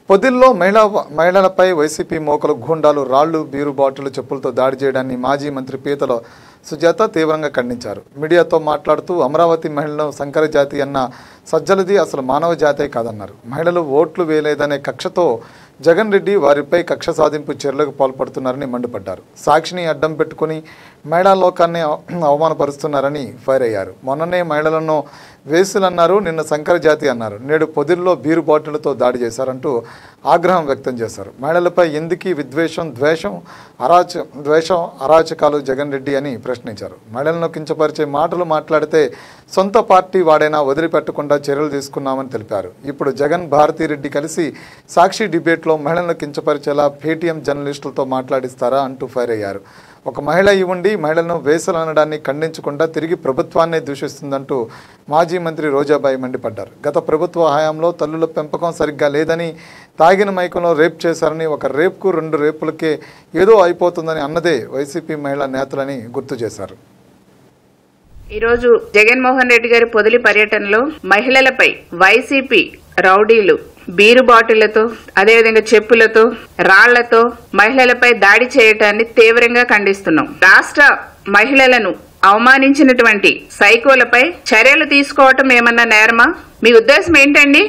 పొదిల్లో మహిళలపై వైసీపీ మోకలు గూండాలు రాళ్లు బీరు బాటిల్ చెప్పులతో దాడి చేయడాన్ని మాజీ మంత్రి పీతల సుజాత తీవ్రంగా ఖండించారు. మీడియాతో మాట్లాడుతూ అమరావతి మహిళలను సంకర జాతి అన్న సజ్జలది అసలు మానవ జాతే కాదన్నారు. మహిళలు ఓట్లు వేయలేదనే కక్షతో జగన్ రెడ్డి వారిపై కక్ష సాధింపు చర్యలకు పాల్పడుతున్నారని మండిపడ్డారు. సాక్షిని అడ్డం పెట్టుకుని మహిళా లోకాన్ని అవమానపరుస్తున్నారని ఫైర్ అయ్యారు. మొన్ననే మహిళలను వేసులన్నారు, నిన్న సంకర జాతి అన్నారు, నేడు పొదిల్లో బీరు బాటిళ్లతో దాడి చేశారంటూ ఆగ్రహం వ్యక్తం చేశారు. మహిళలపై ఎందుకీ విద్వేషం, ద్వేషం, అరాచకాలు జగన్ రెడ్డి అని ప్రశ్నించారు. మహిళలను కించపరిచే మాటలు మాట్లాడితే సొంత పార్టీ వాడైనా వదిలిపెట్టకుండా చర్యలు తీసుకున్నామని తెలిపారు. ఇప్పుడు జగన్ భారతిరెడ్డి కలిసి సాక్షి డిబేట్లో మహిళలను కించపరిచేలా పేటీఎం జర్నలిస్టులతో మాట్లాడిస్తారా అంటూ ఫైర్ అయ్యారు. ఒక మహిళ ఇవ్వండి మహిళలను వేసలు అనడాన్ని ఖండించకుండా తిరిగి ప్రభుత్వాన్నే దూషిస్తుందంటూ మాజీ మంత్రి రోజాబాయి మండిపడ్డారు. గత ప్రభుత్వ హయాంలో తల్లుల పెంపకం సరిగ్గా లేదని, తాగిన మైకంలో రేప్ చేశారని, ఒక రేప్కు 2 రేపులకే ఏదో అయిపోతుందని అన్నదే వైసీపీ మహిళా నేతలని గుర్తు చేశారు. ఈరోజు జగన్మోహన్ రెడ్డి గారి పొదిలి పర్యటనలో మహిళలపై వైసీపీ రౌడీలు బీరు బాటిళ్లతో, అదేవిధంగా చెప్పులతో, రాళ్లతో మహిళలపై దాడి చేయటాన్ని తీవ్రంగా ఖండిస్తున్నాం. రాష్ట్ర మహిళలను అవమానించినటువంటి సైకోలపై చర్యలు తీసుకోవటం ఏమన్నా నేరమా? మీ ఉద్దేశం ఏంటండి?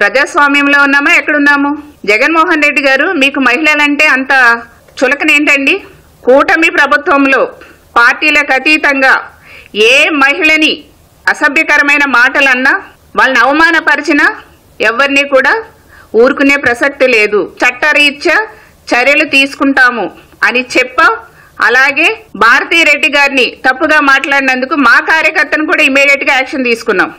ప్రజాస్వామ్యంలో ఉన్నామా, ఎక్కడున్నాము? జగన్మోహన్ రెడ్డి గారు, మీకు మహిళలంటే అంత చులకనేంటండి? కూటమి ప్రభుత్వంలో పార్టీలకు అతీతంగా ఏ మహిళని అసభ్యకరమైన మాటలన్నా, వాళ్ళని అవమానపరిచినా ఎవరిని కూడా ఊరుకునే ప్రసక్తి లేదు. చట్టరీత్యా చర్యలు తీసుకుంటాము అని చెప్పాం. అలాగే భారతిరెడ్డి గారిని తప్పుగా మాట్లాడినందుకు మా కార్యకర్తను కూడా ఇమీడియట్ గా యాక్షన్ తీసుకున్నాం.